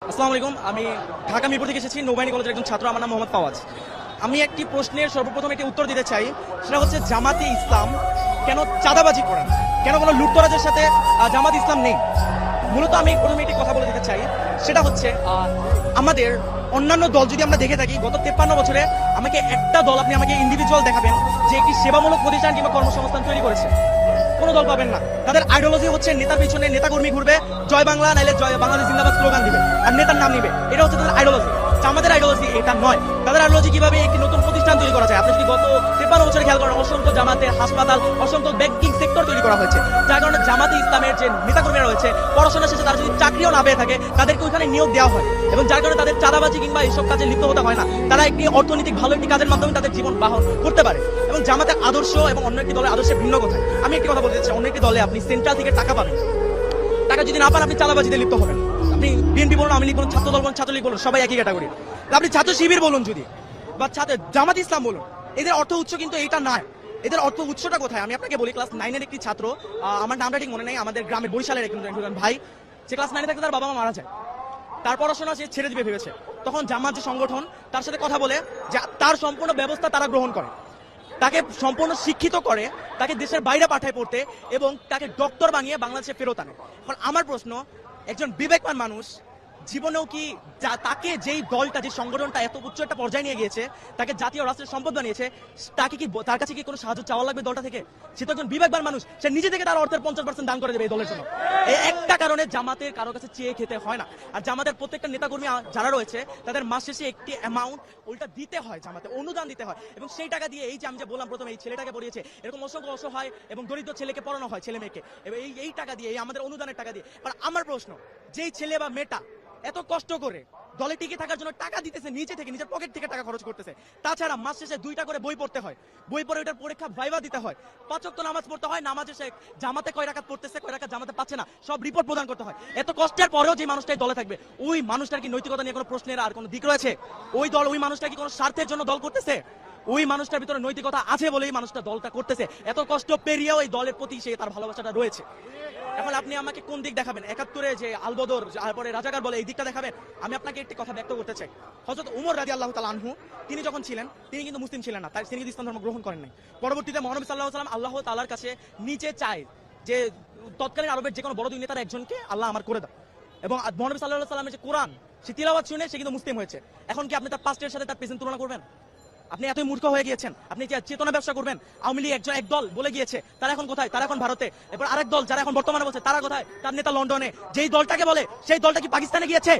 আসসালামু আলাইকুম। আমি ঢাকা মিরপুর থেকে এসেছি, নৌবাহিনী কলেজের একজন ছাত্র। আমার নাম মোহাম্মদ ফাওয়াজ। আমি একটি প্রশ্নের সর্বপ্রথম একটি উত্তর দিতে চাই। সেটা হচ্ছে, জামাতে ইসলাম কেন চাঁদাবাজি করেন, কেন কোনো লুটতরাজের সাথে জামাত ইসলাম নেই? মূলত আমি প্রথমে একটি কথা বলে দিতে চাই। সেটা হচ্ছে, আমাদের অন্যান্য দল যদি আমরা দেখে থাকি, গত 53 বছরে আমাকে একটা দল, আপনি আমাকে ইন্ডিভিজুয়াল দেখাবেন যে একটি সেবামূলক প্রতিষ্ঠান কিংবা কর্মসংস্থান তৈরি করেছে? কোনো দল পাবেন না। তাদের আইডিওলজি হচ্ছে নেতার পিছনে নেতাকর্মী ঘুরবে, জয় বাংলা নাইলে জয় বাংলাদেশ জিন্দাবাদ স্লোগান দিবে আর নেতার নাম নিবে। এটা হচ্ছে তাদের আইডিওলজি। আমাদের আইডিওলজি এটা নয়। তাদের আইডিওলজি কিভাবে একটি নতুন প্রতিষ্ঠান তৈরি করা যায়। আপনি যদি গত 53 বছরে খেয়াল করেন, অসংখ্য জামাতের হাসপাতাল, অসংখ্য ব্যাংকিং সেক্টর তৈরি করা হয়েছে, যার কারণে জামাতে ইসলামের যে নেতাকর্মীরা রয়েছে, পড়াশোনা শেষে তারা যদি চাকরিও না পেয়ে থাকে, তাদেরকে ওইখানে নিয়োগ দেওয়া হয়, এবং যার কারণে তাদের চাঁদাবাজি কিংবা এইসব কাজে লিপ্ত হতে হয় না। তারা একটি অর্থনৈতিক ভালো একটি কাজের মাধ্যমে তাদের জীবন বাহন করতে পারে। এবং জামাতের আদর্শ এবং অন্য একটি দলের আদর্শের ভিন্ন কোথায়? আমি একটি কথা বলতে চাই, অন্য একটি দলে আপনি সেন্ট্রাল থেকে টাকা পাবেন, টাকা যদি না পান আপনি চাঁদাবাজিতে লিপ্ত হবেন। আপনি বিএনপি বলুন, আওয়ামী লীগ বলুন, ছাত্র দল বলুন, ছাত্রলীগ বলুন, সবাই একই ক্যাটাগরি। আপনি ছাত্র শিবির বলুন যদি, বা জামাত ইসলাম বলুন, এদের অর্থ উৎস কিন্তু এইটা নয়। এদের অর্থ উৎসটা কোথায়? আমি আপনাকে বলি, ক্লাস 9-এর একটি ছাত্র, আমার নামটা ঠিক মনে নেই, আমাদের গ্রামের বরিশালের একজন ভাই, সে ক্লাস 9-এ থাকতে তার বাবা মা মারা যায়। তার পড়াশোনা সে ছেড়ে দিবে ভেবেছে। তখন জামাত যে সংগঠন, তার সাথে কথা বলে যে তার সম্পূর্ণ ব্যবস্থা তারা গ্রহণ করে, তাকে সম্পূর্ণ শিক্ষিত করে, তাকে দেশের বাইরে পাঠায় পড়তে, এবং তাকে ডক্টর বানিয়ে বাংলাদেশে ফেরত আনে। এখন আমার প্রশ্ন, একজন বিবেকবান মানুষ জীবনেও কি তাকে যেই দলটা, যে সংগঠনটা এত উচ্চ একটা পর্যায়ে নিয়ে গিয়েছে, তাকে জাতীয় রাষ্ট্রের সম্পদ বানিয়েছে, তাকে কি, তার কাছে কি কোনো সাহায্য চাওয়া লাগবে দলটা থেকে? সে তো একজন বিবেকবান মানুষ, সে নিজে থেকে তার অর্থের 50% দান করে দেবে এই দলের জন্য। এই একটা কারণে জামাতের কারো কাছে চেয়ে খেতে হয় না। আর জামাতের প্রত্যেকটা নেতাকর্মী যারা রয়েছে, তাদের মাস শেষে একটি অ্যামাউন্ট ওইটা দিতে হয়, জামাতে অনুদান দিতে হয়, এবং সেই টাকা দিয়ে, এই যে আমি যে বললাম প্রথমে, এই ছেলেটাকে পড়িয়েছে, এরকম অসংখ্য অসহায় এবং দরিদ্র ছেলেকে পড়ানো হয়, ছেলে মেয়েকে, এবং এই টাকা দিয়ে, এই আমাদের অনুদানের টাকা দিয়ে। আর আমার প্রশ্ন, যেই ছেলে বা মেয়েটা এত কষ্ট করে দলে টিকে থাকার জন্য টাকা দিতেছে, নিচে থেকে, নিজের পকেট থেকে টাকা খরচ করতেছে, তাছাড়া মাস শেষে 2টা করে বই পড়তে হয়, বই পড়ে ওইটার পরীক্ষা ভাইবা দিতে হয়, 5 ওয়াক্ত নামাজ পড়তে হয়, নামাজ শেষে জামাতে কয় রাকাত পড়তেছে, কয় রাকাত জামাতে পাচ্ছে না, সব রিপোর্ট প্রদান করতে হয়। এত কষ্টের পরেও যে মানুষটাই দলে থাকবে, ওই মানুষটার কি নৈতিকতা নিয়ে কোনো প্রশ্নের আর কোনো দিক রয়েছে? ওই মানুষটা কি কোনো স্বার্থের জন্য দল করতেছে? ওই মানুষটার ভিতরে নৈতিকতা আছে বলেই মানুষটা দলটা করতেছে। এত কষ্ট পেরিয়েও এই দলের প্রতি সে তার ভালোবাসাটা রয়েছে। এখন আপনি আমাকে কোন দিক দেখাবেন? 71-এ যে আলবদর, তারপরে রাজাকার বলে, এই দিকটা দেখাবেন? আমি আপনাকে একটি কথা ব্যক্ত করতে চাই। হযরত উমর রাদিয়াল্লাহু তাআলা আনহু, তিনি যখন ছিলেন, তিনি কিন্তু মুসলিম ছিলেন না, তিনি কিন্তু ইসলাম ধর্ম গ্রহণ করেন নাই। পরবর্তীতে মহানবী সাল্লাল্লাহু আলাইহি ওয়াসাল্লাম আল্লাহ তাআলার কাছে নিচে চায় যে তৎকালীন আরবের যে কোনো বড় দুই নেতার একজনকে আল্লাহ আমার করে দাও, এবং মহানবী সাল্লাল্লাহু আলাইহি ওয়াসাল্লামের যে কোরআন, সে তিলাওয়াত শুনে সে কিন্তু মুসলিম হয়েছে। এখন কি আপনি তার পাস্টের সাথে তার প্রেজেন্ট তুলনা করবেন? আপনি এতই মূর্খ হয়ে গিয়েছেন? আপনি যে চেতনা ব্যবসা করবেন? আওয়ামী লীগ এক দল বলে গিয়েছে, তারা এখন কোথায়? তারা এখন ভারতে। এরপর আরেক দল যারা এখন বর্তমানে বলছে, তারা কোথায়? তার নেতা লন্ডনে। যেই দলটাকে বলে, সেই দলটা কি পাকিস্তানে গিয়েছে?